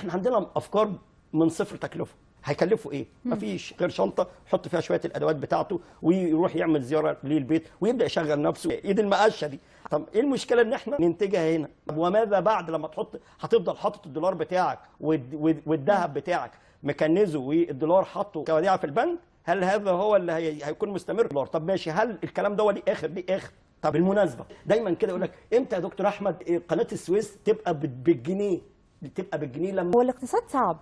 احنا عندنا افكار من صفر تكلفه. هيكلفوا ايه؟ مفيش غير شنطه يحط فيها شويه الادوات بتاعته ويروح يعمل زياره للبيت ويبدا يشغل نفسه. ايد المقشه دي. طب ايه المشكله ان احنا ننتجها هنا؟ طب وماذا بعد لما هتفضل حاطط الدولار بتاعك والذهب بتاعك مكنزه والدولار حاطه كوديعه في البنك؟ هل هذا هو اللي هيكون مستمر؟ طب ماشي، هل الكلام ده ليه اخر؟ ليه اخر؟ طب بالمناسبه دايما كده يقول لك امتى يا دكتور احمد قناه السويس تبقى بالجنيه؟ تبقى بالجنيه لما هو الاقتصاد صعب.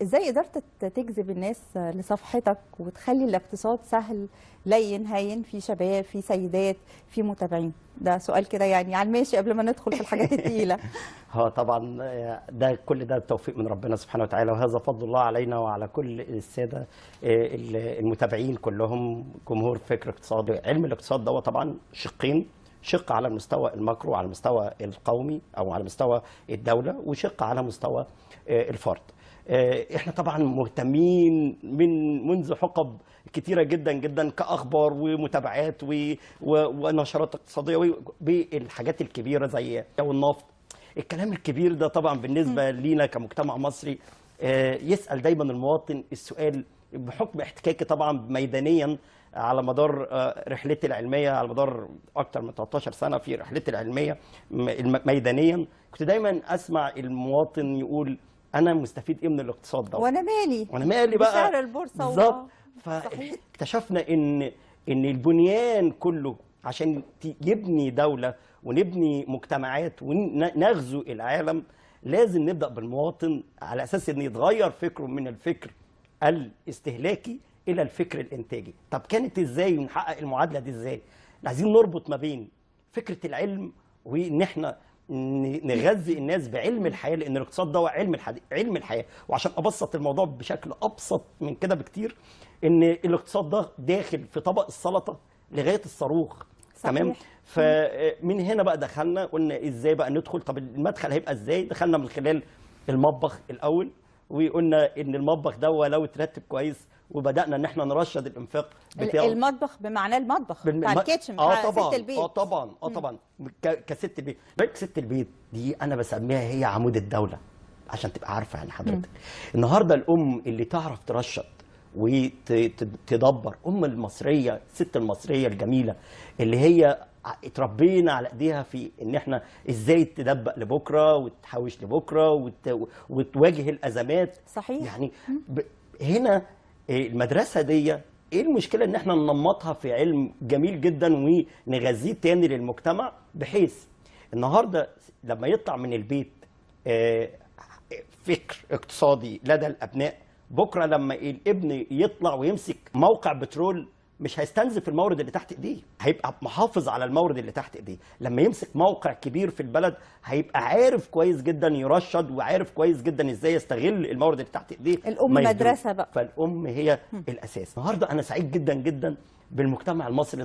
ازاي قدرت تجذب الناس لصفحتك وتخلي الاقتصاد سهل لين هين، في شباب، في سيدات، في متابعين؟ ده سؤال كده يعني على الماشي قبل ما ندخل في الحاجات الثقيله. طبعا ده كل ده توفيق من ربنا سبحانه وتعالى، وهذا فضل الله علينا وعلى كل الساده المتابعين كلهم جمهور فكر اقتصادي. علم الاقتصاد ده طبعا شقين، شق على المستوى الماكرو على المستوى القومي او على مستوى الدوله، وشق على مستوى الفرد. احنا طبعا مهتمين منذ حقب كتيره جدا جدا كاخبار ومتابعات ونشرات اقتصاديه بالحاجات الكبيره زي النفط. الكلام الكبير ده طبعا بالنسبه لينا كمجتمع مصري يسال دايما المواطن السؤال بحكم احتكاكي طبعا ميدانيا على مدار رحلتي العلميه، على مدار اكثر من 13 سنه في رحلتي العلميه ميدانيا. كنت دايما اسمع المواطن يقول انا مستفيد ايه من الاقتصاد ده؟ وانا مالي بقى بسعر البورصه بالظبط. فاكتشفنا ان البنيان كله عشان يبني دوله ونبني مجتمعات ونغزو العالم لازم نبدا بالمواطن، على اساس ان يتغير فكره من الفكر الاستهلاكي الى الفكر الانتاجي. طب كانت ازاي ونحقق المعادله دي ازاي؟ عايزين نربط ما بين فكره العلم وان احنا نغذي الناس بعلم الحياه، لان الاقتصاد ده علم الحياه. وعشان ابسط الموضوع بشكل ابسط من كده بكتير، ان الاقتصاد ده داخل في طبق السلطه لغايه الصاروخ. تمام. فمن هنا بقى دخلنا قلنا ازاي بقى ندخل. طب المدخل هيبقى ازاي؟ دخلنا من خلال المطبخ الاول، وقلنا ان المطبخ ده لو اترتب كويس وبدانا ان احنا نرشد الانفاق بتاعه. المطبخ بمعنى المطبخ بتاع الكيتشن بتاع ست البيت. طبعا كست البيت. ست البيت دي انا بسميها هي عمود الدوله، عشان تبقى عارفه يعني حضرتك. النهارده الام اللي تعرف ترشد وتدبر، المصريه، الست المصريه الجميله اللي هي اتربينا على ايديها في ان احنا ازاي تدبق لبكره وتحوش لبكره وتواجه الازمات. صحيح. يعني هنا المدرسه دي ايه المشكله ان احنا ننمطها في علم جميل جدا ونغذيه تاني للمجتمع، بحيث النهارده لما يطلع من البيت فكر اقتصادي لدى الابناء، بكره لما الابن يطلع ويمسك موقع بترول مش هيستنزف المورد اللي تحت ايديه، هيبقى محافظ على المورد اللي تحت ايديه. لما يمسك موقع كبير في البلد هيبقى عارف كويس جدا يرشد، وعارف كويس جدا ازاي يستغل المورد اللي تحت ايديه. الام مدرسه بقى. فالام هي الاساس. النهارده انا سعيد جدا جدا بالمجتمع المصري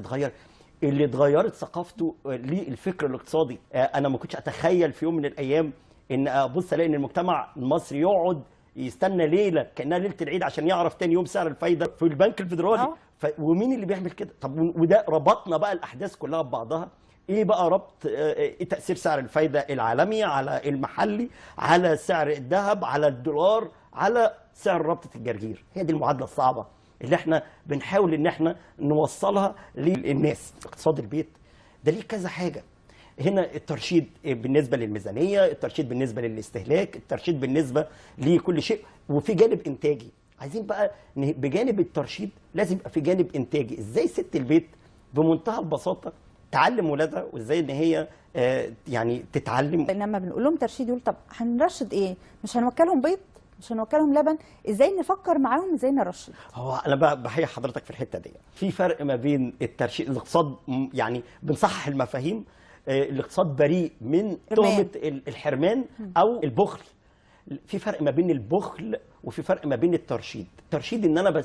اللي اتغيرت ثقافته للفكر الاقتصادي. انا ما كنتش اتخيل في يوم من الايام ان ابص الاقي ان المجتمع المصري يقعد يستنى ليله كانها ليله العيد عشان يعرف تاني يوم سعر الفايده في البنك الفيدرالي. ومين اللي بيعمل كده؟ طب وده ربطنا بقى الاحداث كلها ببعضها. ايه بقى ربط تاثير سعر الفايده العالمي على المحلي، على سعر الذهب، على الدولار، على سعر رابطه الجرجير؟ هي دي المعادله الصعبه اللي احنا بنحاول ان احنا نوصلها للناس. اقتصاد البيت ده ليه كذا حاجه. هنا الترشيد بالنسبه للميزانيه، الترشيد بالنسبه للاستهلاك، الترشيد بالنسبه لكل شيء، وفي جانب انتاجي. عايزين بقى بجانب الترشيد لازم يبقى في جانب انتاجي. ازاي ست البيت بمنتهى البساطه تعلم ولادها، وازاي ان هي يعني تتعلم. لما بنقول لهم ترشيد يقول طب هنرشد ايه؟ مش هنوكلهم بيض؟ مش هنوكلهم لبن؟ ازاي نفكر معاهم ازاي نرشد؟ هو انا بحيي حضرتك في الحته دي. في فرق ما بين الترشيد الاقتصاد، يعني بنصحح المفاهيم. الاقتصاد بريء من تهمه الحرمان او البخل. في فرق ما بين البخل وفي فرق ما بين الترشيد. الترشيد ان انا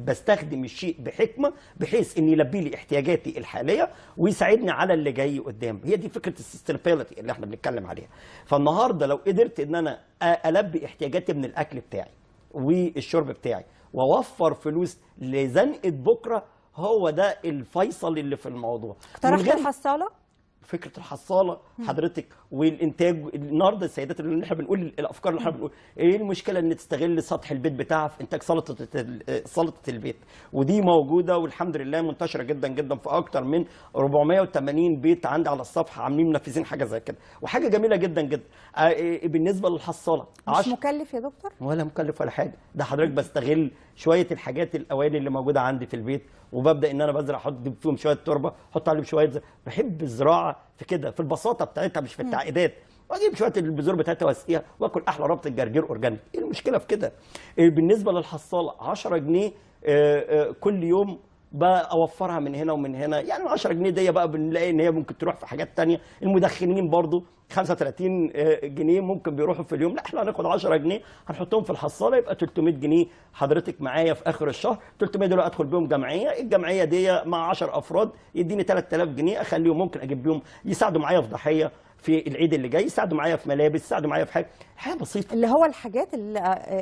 بستخدم الشيء بحكمه بحيث ان يلبي لي احتياجاتي الحاليه ويساعدني على اللي جاي قدام. هي دي فكره السستينابيلتي اللي احنا بنتكلم عليها. فالنهارده لو قدرت ان انا البي احتياجاتي من الاكل بتاعي والشرب بتاعي واوفر فلوس لزنقه بكره، هو ده الفيصل اللي في الموضوع. اقترحت الحصاله؟ فكره الحصاله حضرتك والانتاج. النهارده السيدات اللي احنا بنقول الافكار اللي احنا بنقول ايه المشكله ان تستغل سطح البيت بتاعها في انتاج سلطه البيت، ودي موجوده والحمد لله منتشره جدا جدا في اكتر من 480 بيت عندي على الصفحه عاملين منفذين حاجه زي كده، وحاجه جميله جدا جدا. بالنسبه للحصاله مش مكلف يا دكتور؟ ولا مكلف ولا حاجه، ده حضرتك بستغل شويه الحاجات الاواني اللي موجوده عندي في البيت، وببدا ان انا بزرع، احط فيهم شويه تربه، احط عليهم شويه بحب الزراعه في كده، في البساطه بتاعتها مش في التعقيدات، واجيب شويه البذور بتاعتها واسقيها واكل احلى ربطه جرجير اورجانيك. ايه المشكله في كده؟ بالنسبه للحصاله 10 جنيه كل يوم بقى اوفرها من هنا ومن هنا، يعني 10 جنيه دي بقى بنلاقي ان هي ممكن تروح في حاجات تانية. المدخنين برضو 35 جنيه ممكن بيروحوا في اليوم، لا احنا هناخد 10 جنيه هنحطهم في الحصاله يبقى 300 جنيه حضرتك معايا في اخر الشهر. 300 دول ادخل بيهم جمعيه، الجمعيه دي مع 10 افراد يديني 3000 جنيه اخليهم ممكن اجيب بيهم يساعدوا معايا في ضحيه في العيد اللي جاي، يساعدوا معايا في ملابس، يساعدوا معايا في حاجه بسيطه، اللي هو الحاجات اللي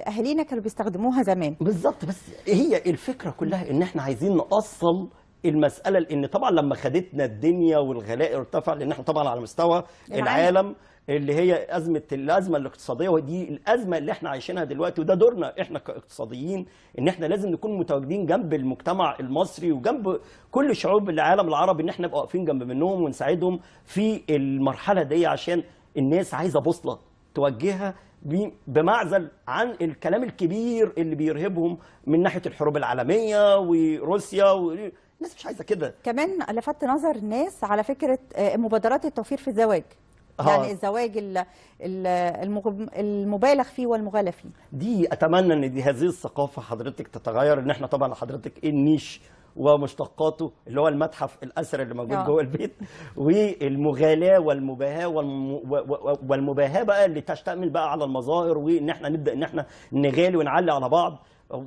اهالينا كانوا بيستخدموها زمان. بالظبط. بس هي الفكره كلها ان احنا عايزين نأصل المساله، لان طبعا لما خدتنا الدنيا والغلاء ارتفع، لان احنا طبعا على مستوى العالم اللي هي الازمه الاقتصاديه، ودي الازمه اللي احنا عايشينها دلوقتي، وده دورنا احنا كاقتصاديين ان احنا لازم نكون متواجدين جنب المجتمع المصري وجنب كل شعوب العالم العربي، ان احنا نبقى واقفين جنب منهم ونساعدهم في المرحله دي، عشان الناس عايزه بوصله توجهها بمعزل عن الكلام الكبير اللي بيرهبهم من ناحيه الحروب العالميه وروسيا الناس مش عايزه كده. كمان لفت نظر الناس على فكره مبادرات التوفير في الزواج، يعني الزواج المبالغ فيه والمغالى فيه. دي اتمنى ان هذه الثقافه حضرتك تتغير، ان احنا طبعا حضرتك النيش ومشتقاته اللي هو المتحف الاثري اللي موجود جوه البيت، والمغالاه والمباهاه والمباهاه بقى اللي تشتمل بقى على المظاهر، وان احنا نبدا ان احنا نغالي ونعلي على بعض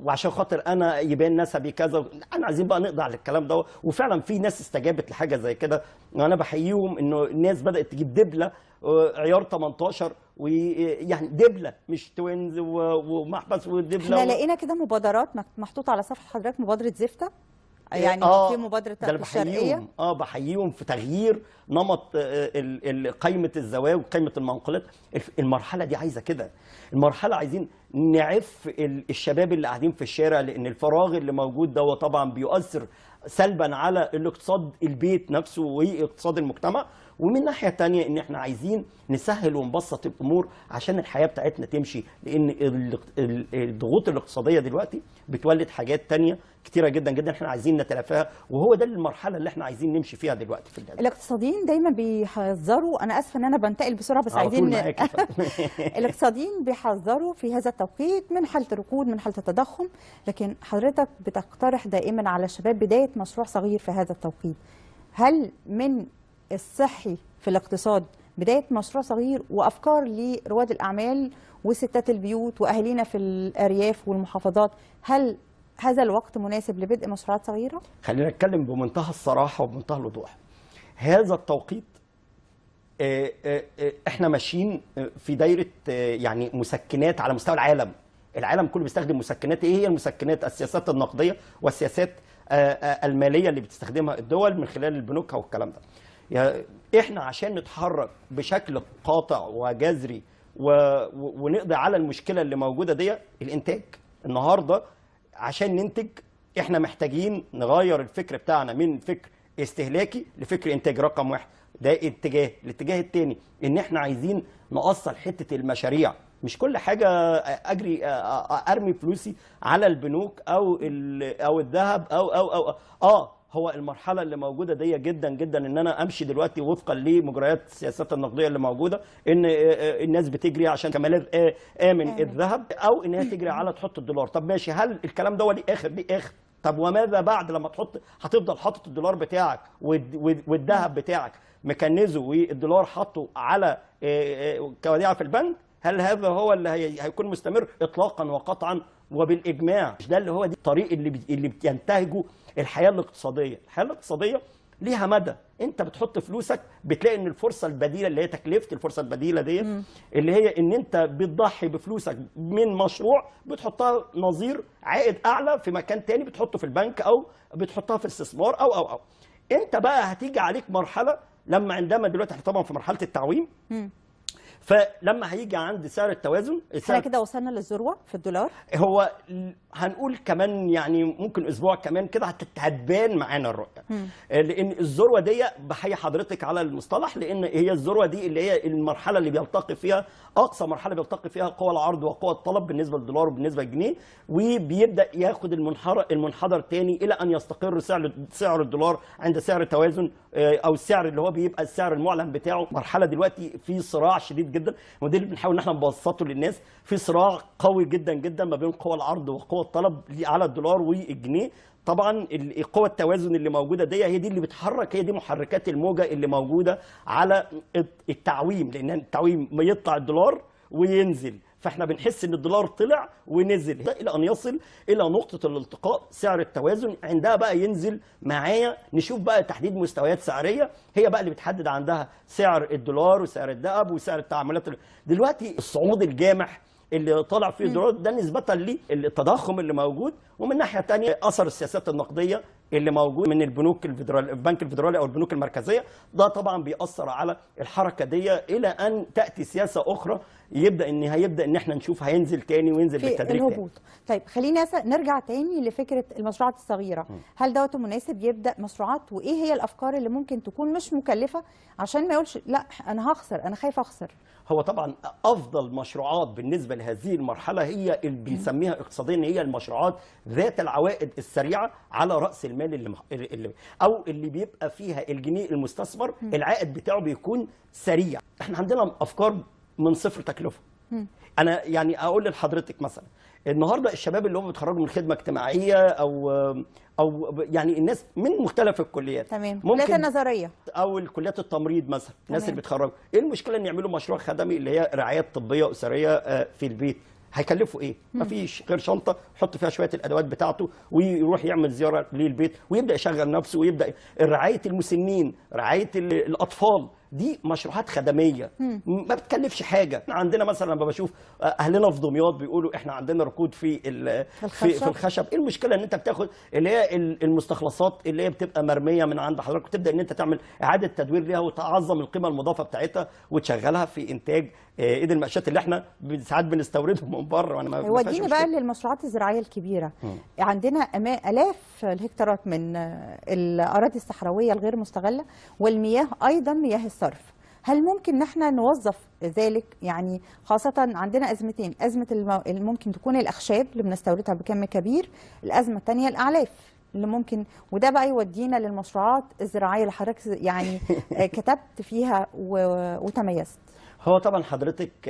وعشان خاطر انا يبان نسبي كذا. انا عايزين بقى نقضي على الكلام ده، وفعلا في ناس استجابت لحاجه زي كده، وانا بحييهم انه الناس بدات تجيب دبله عيار 18، ويعني دبله مش توينز ومحبس ودبله. احنا لقينا كده مبادرات محطوطه على صفحه حضرتك، مبادره زفته، يعني في مبادره الشرقيه. بحييهم في تغيير نمط قائمه الزواج وقائمه المنقولات. المرحله دي عايزه كده، المرحله عايزين نعف الشباب اللي قاعدين في الشارع، لان الفراغ اللي موجود ده طبعا بيؤثر سلبا على الاقتصاد البيت نفسه واقتصاد المجتمع. ومن ناحيه ثانيه ان احنا عايزين نسهل ونبسط الامور عشان الحياه بتاعتنا تمشي، لان الضغوط الاقتصاديه دلوقتي بتولد حاجات ثانيه كتيره جدا جدا احنا عايزين نتلافاها، وهو ده المرحله اللي احنا عايزين نمشي فيها دلوقتي في الدولة. الاقتصاديين دايما بيحذروا، انا اسفه ان انا بنتقل بسرعه بس عايزين الاقتصاديين بيحذروا في هذا التوقيت من حاله الركود، من حاله التضخم، لكن حضرتك بتقترح دائما على الشباب بدايه مشروع صغير في هذا التوقيت. هل من الصحي في الاقتصاد بدايه مشروع صغير وافكار لرواد الاعمال وستات البيوت واهالينا في الارياف والمحافظات، هل هذا الوقت مناسب لبدء مشروعات صغيره؟ خلينا نتكلم بمنتهى الصراحه وبمنتهى الوضوح. هذا التوقيت احنا ماشيين في دايره يعني مسكنات على مستوى العالم. العالم كله بيستخدم مسكنات. ايه هي المسكنات؟ السياسات النقديه والسياسات الماليه اللي بتستخدمها الدول من خلال البنوك والكلام ده. يعني احنا عشان نتحرك بشكل قاطع وجذري ونقضي على المشكله اللي موجوده دي، الانتاج. النهارده عشان ننتج احنا محتاجين نغير الفكر بتاعنا من فكر استهلاكي لفكر انتاج. رقم واحد ده اتجاه. الاتجاه الثاني ان احنا عايزين نأصل حته المشاريع. مش كل حاجه اجري ارمي فلوسي على البنوك او الذهب او هو المرحله اللي موجوده دي جدا جدا ان انا امشي دلوقتي وفقا لمجريات السياسات النقديه اللي موجوده، ان الناس بتجري عشان كمال امن الذهب، او ان هي تجري على تحط الدولار. طب ماشي، هل الكلام ده ليه اخر؟ طب وماذا بعد لما هتفضل حاطط الدولار بتاعك والذهب بتاعك مكنزه والدولار حاطه على كوديعه في البنك؟ هل هذا هو اللي هيكون مستمر؟ اطلاقا وقطعا وبالاجماع. مش ده اللي هو دي الطريق اللي بينتهجه الحياه الاقتصاديه. الحياه الاقتصاديه ليها مدى. انت بتحط فلوسك بتلاقي ان الفرصه البديله اللي هي تكلفه الفرصه البديله دي اللي هي ان انت بتضحي بفلوسك من مشروع بتحطها نظير عائد اعلى في مكان تاني، بتحطه في البنك او بتحطها في الاستثمار او انت بقى هتيجي عليك مرحله لما عندما دلوقتي احنا طبعا في مرحله التعويم، فلما هيجي عند سعر التوازن احنا كده وصلنا للذروه في الدولار. هو هنقول كمان يعني ممكن اسبوع كمان كده هتبان معانا الرؤيه، لان الذروه دي بحيي حضرتك على المصطلح، لان هي الذروه دي اللي هي المرحله اللي بيلتقي فيها اقصى مرحله بيلتقي فيها قوى العرض وقوى الطلب بالنسبه للدولار وبالنسبه للجنيه، وبيبدا ياخد المنحدر تاني الى ان يستقر سعر الدولار عند سعر التوازن، او السعر اللي هو بيبقى السعر المعلن بتاعه. مرحله دلوقتي في صراع شديد جدا، ودي اللي بنحاول ان احنا نبسطه للناس، في صراع قوي جدا جدا ما بين قوى العرض وقوى الطلب على الدولار والجنيه. طبعا قوى التوازن اللي موجوده دي هي دي اللي بتحرك، هي دي محركات الموجه اللي موجوده على التعويم، لان التعويم يطلع الدولار وينزل، فاحنا بنحس ان الدولار طلع ونزل الى ان يصل الى نقطه الالتقاء سعر التوازن، عندها بقى ينزل معايا نشوف بقى تحديد مستويات سعريه هي بقى اللي بتحدد عندها سعر الدولار وسعر الذهب وسعر التعاملات. دلوقتي الصعود الجامح اللي طالع فيه الدولار ده نسبة للتضخم اللي موجود، ومن ناحية تانية أثر السياسات النقدية اللي موجود من البنوك البنك الفيدرالي أو البنوك المركزية، ده طبعا بيأثر على الحركة دي إلى أن تأتي سياسة أخرى هيبدأ إن احنا نشوف هينزل تاني وينزل بالتدريج الهبوط. طيب خليني نرجع تاني لفكرة المشروعات الصغيرة، هل دوت مناسب يبدأ مشروعات، وإيه هي الأفكار اللي ممكن تكون مش مكلفة عشان ما يقولش لا أنا هخسر، أنا خايف أخسر؟ هو طبعا افضل مشروعات بالنسبه لهذه المرحله هي اللي بنسميها اقتصاديا هي المشروعات ذات العوائد السريعه على راس المال اللي بيبقى فيها الجنيه المستثمر العائد بتاعه بيكون سريع. احنا عندنا افكار من صفر تكلفه. انا يعني اقول لحضرتك مثلا النهارده الشباب اللي هم بيتخرجوا من خدمه اجتماعيه او يعني الناس من مختلف الكليات، تمام، الكليات النظريه او الكليات التمريض مثلا، الناس اللي بيتخرجوا، ايه المشكله ان يعملوا مشروع خدمي اللي هي رعايات طبيه اسريه في البيت؟ هيكلفوا ايه؟ مفيش غير شنطه يحط فيها شويه الادوات بتاعته ويروح يعمل زياره للبيت ويبدا يشغل نفسه ويبدا رعايه المسنين، رعايه الاطفال، دي مشروعات خدميه ما بتكلفش حاجه. عندنا مثلا لما بشوف اهلنا في دمياط بيقولوا احنا عندنا ركود في الخشب، ايه المشكله ان انت بتاخد اللي هي المستخلصات اللي هي بتبقى مرميه من عند حضرتك وتبدا ان انت تعمل اعاده تدوير ليها وتعظم القيمه المضافه بتاعتها وتشغلها في انتاج ايد المقشات اللي احنا ساعات بنستوردهم من بره. وانا ما وديني بقى للمشروعات الزراعيه الكبيره. عندنا الاف الهكتارات من الاراضي الصحراويه الغير مستغله، والمياه ايضا مياه الصرف. هل ممكن ان احنا نوظف ذلك؟ يعني خاصه عندنا ازمتين، ازمه اللي ممكن تكون الاخشاب اللي بنستوردها بكم كبير، الازمه الثانيه الاعلاف اللي ممكن، وده بقى يودينا للمشروعات الزراعيه اللي حضرتك يعني كتبت فيها وتميزت. هو طبعا حضرتك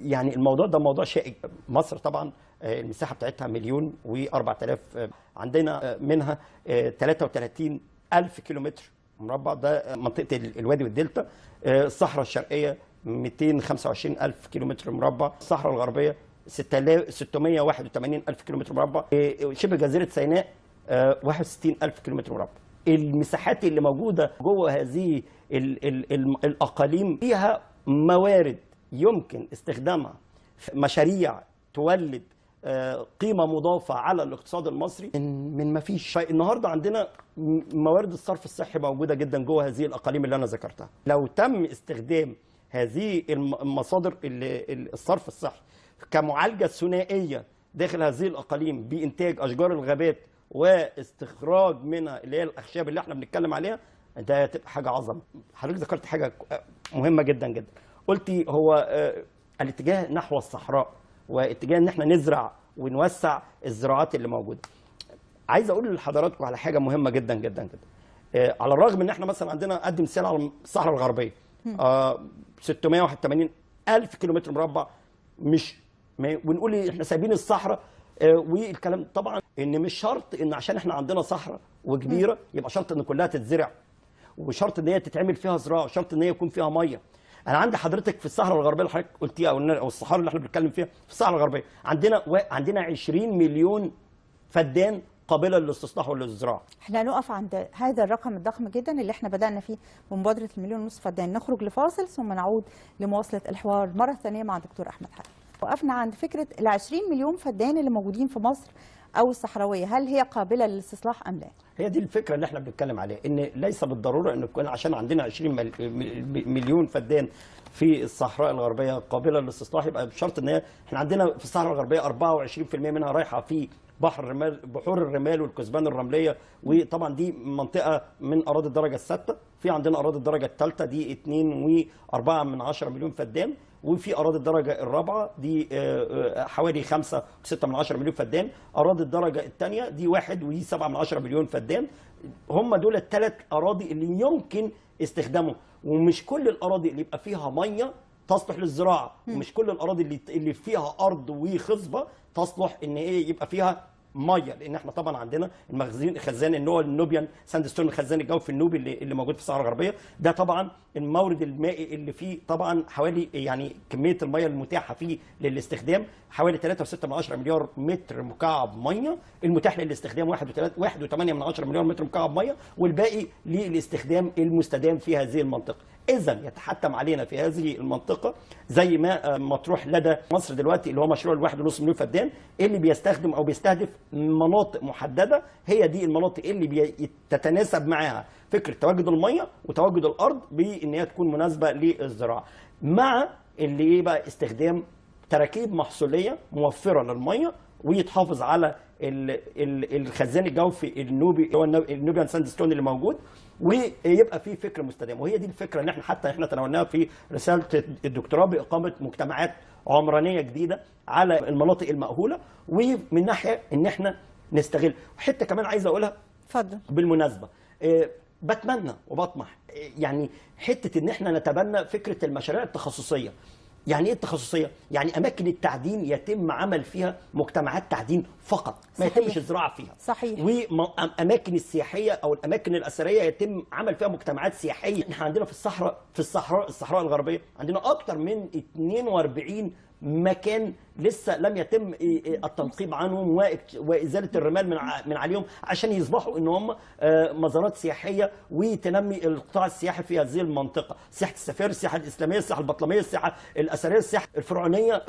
يعني الموضوع ده موضوع شائك. مصر طبعا المساحه بتاعتها 1,000,000 و4,000، عندنا منها 33,000 كيلومتر مربع، ده منطقه الوادي والدلتا. الصحراء الشرقيه 225,000 كيلومتر مربع، الصحراء الغربيه 681,000 كيلومتر مربع، شبه جزيره سيناء 61,000 كيلومتر مربع. المساحات اللي موجوده جوه هذه الاقاليم فيها موارد يمكن استخدامها في مشاريع تولد قيمه مضافه على الاقتصاد المصري من ما فيش. النهارده عندنا موارد الصرف الصحي موجوده جدا جوه هذه الاقاليم اللي انا ذكرتها. لو تم استخدام هذه المصادر الصرف الصحي كمعالجه ثنائيه داخل هذه الاقاليم بانتاج اشجار الغابات واستخراج منها اللي هي الاخشاب اللي احنا بنتكلم عليها، ده تبقى حاجه عظمه. حضرتك ذكرت حاجه مهمه جدا جدا، قلتي هو الاتجاه نحو الصحراء واتجاه ان احنا نزرع ونوسع الزراعات اللي موجوده. عايز اقول لحضراتكم على حاجه مهمه جدا جدا جدا. على الرغم ان احنا مثلا عندنا قد مثال على الصحراء الغربيه 681,000 كيلومتر مربع، مش ونقول احنا سايبين الصحراء والكلام. طبعا ان مش شرط ان عشان احنا عندنا صحراء وكبيره يبقى شرط ان كلها تتزرع، وشرط ان هي تتعمل فيها زراعه، وشرط ان هي يكون فيها ميه. انا عندي حضرتك في الصحراء الغربيه اللي حضرتك قلتيها او الصحراء اللي احنا بنتكلم فيها في الصحراء الغربيه عندنا 20 مليون فدان قابله للاستصلاح وللزراعه. احنا هنقف عند هذا الرقم الضخم جدا اللي احنا بدانا فيه بمبادره 1.5 مليون فدان. نخرج لفاصل ثم نعود لمواصله الحوار مره ثانيه مع الدكتور احمد حاتم. وقفنا عند فكره ال 20 مليون فدان اللي موجودين في مصر او الصحراويه، هل هي قابله للاستصلاح ام لا؟ هي دي الفكره اللي احنا بنتكلم عليها، ان ليس بالضروره ان يكون عشان عندنا 20 مليون فدان في الصحراء الغربيه قابله للاستصلاح يبقى بشرط ان احنا عندنا في الصحراء الغربيه 24% منها رايحه في بحر الرمال، بحور الرمال والكثبان الرمليه، وطبعا دي منطقه من اراضي الدرجه الثابته. في عندنا اراضي الدرجه الثالثه دي 2.4 مليون فدان، وفي اراضي الدرجه الرابعه دي حوالي 5.6 مليون فدان. اراضي الدرجه الثانيه دي 1.7 مليون فدان. هم دول الثلاث اراضي اللي يمكن استخدامهم، ومش كل الاراضي اللي يبقى فيها ميه تصلح للزراعه، ومش كل الاراضي اللي فيها ارض وخصبه تصلح ان ايه يبقى فيها ميه، لان احنا طبعا عندنا خزان اللي هو النوبيان ساندستون، الخزان الجوفي النوبي اللي موجود في الصحراء الغربيه. ده طبعا المورد المائي اللي فيه طبعا حوالي يعني كميه الميه المتاحه فيه للاستخدام حوالي 3.6 مليار متر مكعب ميه، المتاح للاستخدام 1.8 مليار متر مكعب ميه، والباقي للاستخدام المستدام في هذه المنطقه. إذا يتحتم علينا في هذه المنطقة زي ما مطروح لدى مصر دلوقتي اللي هو مشروع ال1.5 مليون فدان، اللي بيستخدم أو بيستهدف مناطق محددة، هي دي المناطق اللي تتناسب معها فكرة تواجد المية وتواجد الأرض بإن هي تكون مناسبة للزراعة، مع اللي إيه بقى استخدام تراكيب محصولية موفرة للمية، ويتحافظ على الخزان الجوفي النوبي اللي هو النوبيان ساندستون اللي موجود، ويبقى في فكر مستدام. وهي دي الفكره اللي احنا تناولناها في رساله الدكتوراه باقامه مجتمعات عمرانيه جديده على المناطق المأهوله، ومن ناحيه ان احنا نستغل. وحته كمان عايز اقولها اتفضل بالمناسبه، بتمنى وبطمح يعني حته ان احنا نتبنى فكره المشاريع التخصصيه. يعني ايه التخصصيه؟ يعني اماكن التعدين يتم عمل فيها مجتمعات تعدين فقط، ما يتمش الزراعه فيها. صحيح. واماكن السياحيه او الاماكن الاثريه يتم عمل فيها مجتمعات سياحيه. احنا عندنا في الصحراء الغربيه عندنا اكثر من 42 مكان لسه لم يتم التنقيب عنهم وازاله الرمال من عليهم عشان يصبحوا ان هم مزارات سياحيه وتنمي القطاع السياحي في هذه المنطقه، سياحه السفاري، السياحه الاسلاميه، السياحه البطلميه، السياحه الاثريه، السياحه الفرعونيه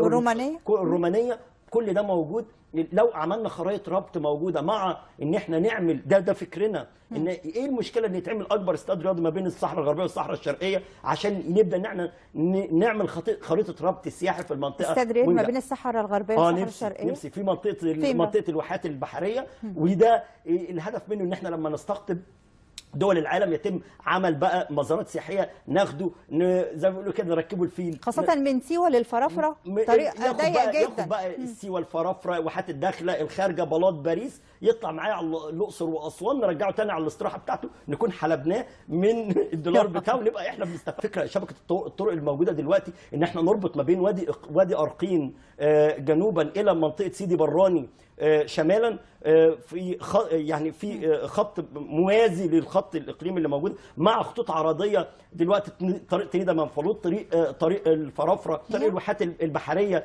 الرومانيه، كل ده موجود. لو عملنا خرائط ربط موجوده مع ان احنا نعمل ده فكرنا ان ايه المشكله ان يتعمل اكبر استاد رياضي ما بين الصحراء الغربيه والصحراء الشرقيه عشان نبدا ان احنا نعمل خريطه ربط سياحي في المنطقه. استاد رياضي ما بين الصحراء الغربيه والصحراء الشرقيه. نفسي في منطقه الواحات البحريه، وده الهدف منه ان احنا لما نستقطب دول العالم يتم عمل بقى مزارات سياحيه، ناخده زي ما بيقولوا كده نركبه الفيل، خاصه من سيوه للفرافره طريق ضيق جدا. ياخد بقى السيوه الفرافره واحات الداخله الخارجه بلاط باريس، يطلع معايا على الاقصر واسوان، نرجعه تاني على الاستراحه بتاعته، نكون حلبناه من الدولار بتاعه، نبقى احنا بنستفاد. فكره شبكه الطرق الموجوده دلوقتي ان احنا نربط ما بين وادي ارقين جنوبا الى منطقه سيدي براني شمالا، في خط موازي للخط الاقليمي اللي موجود، مع خطوط عرضيه دلوقتي، طريق تنيدا منفلوط، طريق الفرافره، طريق الواحات البحريه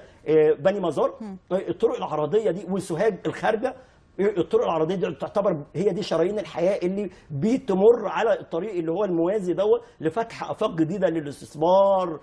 بني مزار، الطرق العرضيه دي وسوهاج الخارجه. الطرق العرضيه دي تعتبر هي دي شرايين الحياه اللي بتمر على الطريق اللي هو الموازي دوت لفتح افاق جديده للاستثمار.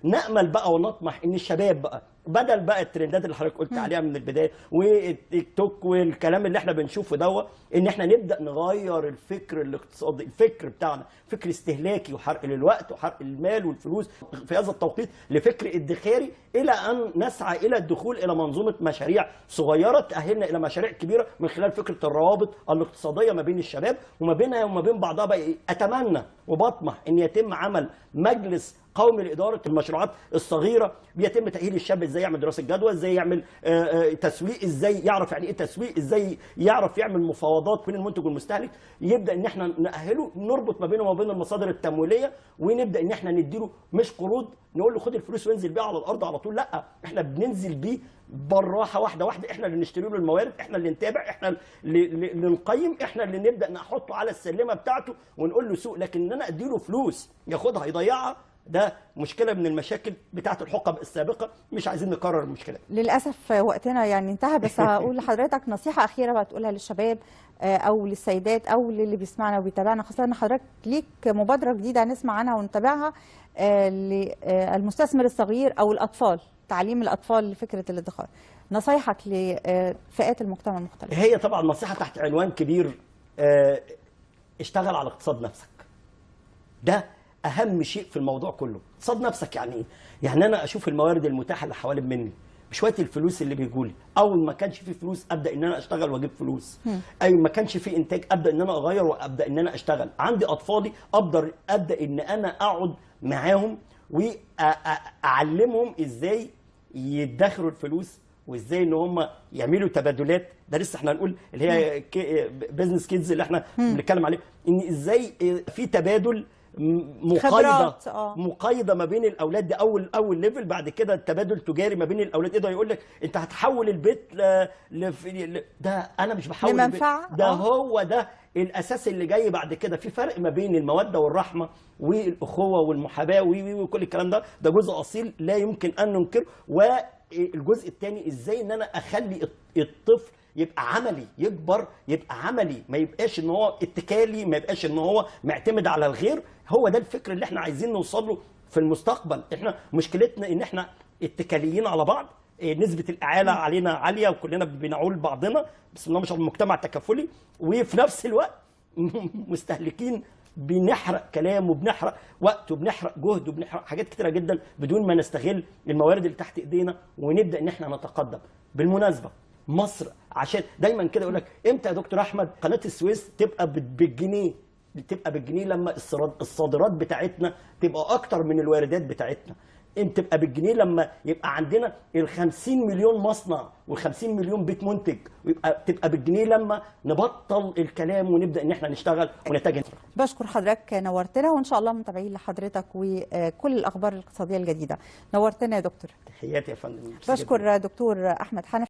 نامل بقى ونطمح ان الشباب بقى بدل بقى الترندات اللي حضرتك قلت عليها من البدايه والتيك توك والكلام اللي احنا بنشوفه دوت، ان احنا نبدا نغير الفكر الاقتصادي، الفكر بتاعنا فكر استهلاكي وحرق للوقت وحرق المال والفلوس في هذا التوقيت لفكر ادخاري، الى ان نسعى الى الدخول الى منظومه مشاريع صغيره تاهلنا الى مشاريع كبيره من خلال فكره الروابط الاقتصاديه ما بين الشباب وما بينها وما بين بعضها. بقى اتمنى وبطمح ان يتم عمل مجلس قومي لاداره المشروعات الصغيره، بيتم تاهيل الشاب ازاي يعمل دراسه جدوى، ازاي يعمل تسويق، ازاي يعرف يعني ايه تسويق، ازاي يعرف يعمل مفاوضات بين المنتج والمستهلك، يبدا ان احنا ناهله، نربط ما بينه وما بين المصادر التمويليه، ونبدا ان احنا نديله مش قروض نقول له خد الفلوس وانزل بيها على الارض على طول، لا احنا بننزل بيه بالراحه واحده واحده، احنا اللي نشتري له الموارد، احنا اللي نتابع، احنا اللي نقيم، احنا اللي نبدا نحطه على السلمه بتاعته ونقول له سوق. لكن ان انا اديله فلوس ياخدها يضيعها، ده مشكله من المشاكل بتاعه الحقب السابقه، مش عايزين نكرر المشكله. للاسف وقتنا يعني انتهى، بس هقول لحضرتك نصيحه اخيره بقى تقولها للشباب او للسيدات او للي بيسمعنا وبيتابعنا، خاصه ان حضرتك ليك مبادره جديده هنسمع عنها ونتابعها للمستثمر الصغير او الاطفال تعليم الاطفال لفكره الادخار. نصايحك لفئات المجتمع المختلفه؟ هي طبعا نصيحه تحت عنوان كبير، اشتغل على اقتصاد نفسك. ده اهم شيء في الموضوع كله. اقتصاد نفسك يعني ايه؟ يعني انا اشوف الموارد المتاحه اللي حوالين مني، بشويه الفلوس اللي بيجوا لي. اول ما كانش في فلوس ابدا ان انا اشتغل واجيب فلوس. ايوه ما كانش في انتاج ابدا ان انا اغير وابدا ان انا اشتغل. عندي اطفالي ابدا ان انا اقعد معاهم واعلمهم ازاي يدخروا الفلوس وازاي ان هم يعملوا تبادلات. ده لسه احنا هنقول اللي هي بيزنس كيدز اللي احنا بنتكلم عليه، ان ازاي في تبادل مقايضه ما بين الاولاد. دي اول ليفل. بعد كده التبادل تجاري ما بين الاولاد. يقدر يقول لك انت هتحول البيت ده انا مش بحول لمنفعه. ده هو ده الاساس اللي جاي بعد كده. في فرق ما بين الموده والرحمه والاخوه والمحاباه وكل الكلام ده. ده جزء اصيل لا يمكن ان ننكره. والجزء الثاني ازاي ان انا اخلي الطفل يبقى عملي، يكبر يبقى عملي، ما يبقاش ان هو اتكالي، ما يبقاش ان هو معتمد على الغير. هو ده الفكر اللي احنا عايزين نوصل له في المستقبل. احنا مشكلتنا ان احنا اتكاليين على بعض، نسبة الإعالة علينا عالية وكلنا بنعول بعضنا. بسم الله ما شاء الله، مجتمع تكافلي. وفي نفس الوقت مستهلكين، بنحرق كلام وبنحرق وقت وبنحرق جهد وبنحرق حاجات كتيرة جدا بدون ما نستغل الموارد اللي تحت ايدينا ونبدأ ان احنا نتقدم. بالمناسبة مصر عشان دايما كده يقول لك امتى يا دكتور احمد قناة السويس تبقى بالجنيه؟ تبقى بالجنيه لما الصادرات بتاعتنا تبقى اكتر من الواردات بتاعتنا. انت تبقى بالجنيه لما يبقى عندنا ال 50 مليون مصنع وال 50 مليون بيت منتج، ويبقى تبقى بالجنيه لما نبطل الكلام ونبدا ان احنا نشتغل ونتجه. بشكر حضرتك، نورتنا، وان شاء الله متابعين لحضرتك وكل الاخبار الاقتصاديه الجديده. نورتنا يا دكتور. تحياتي يا فندم. بشكر دكتور احمد حنفي.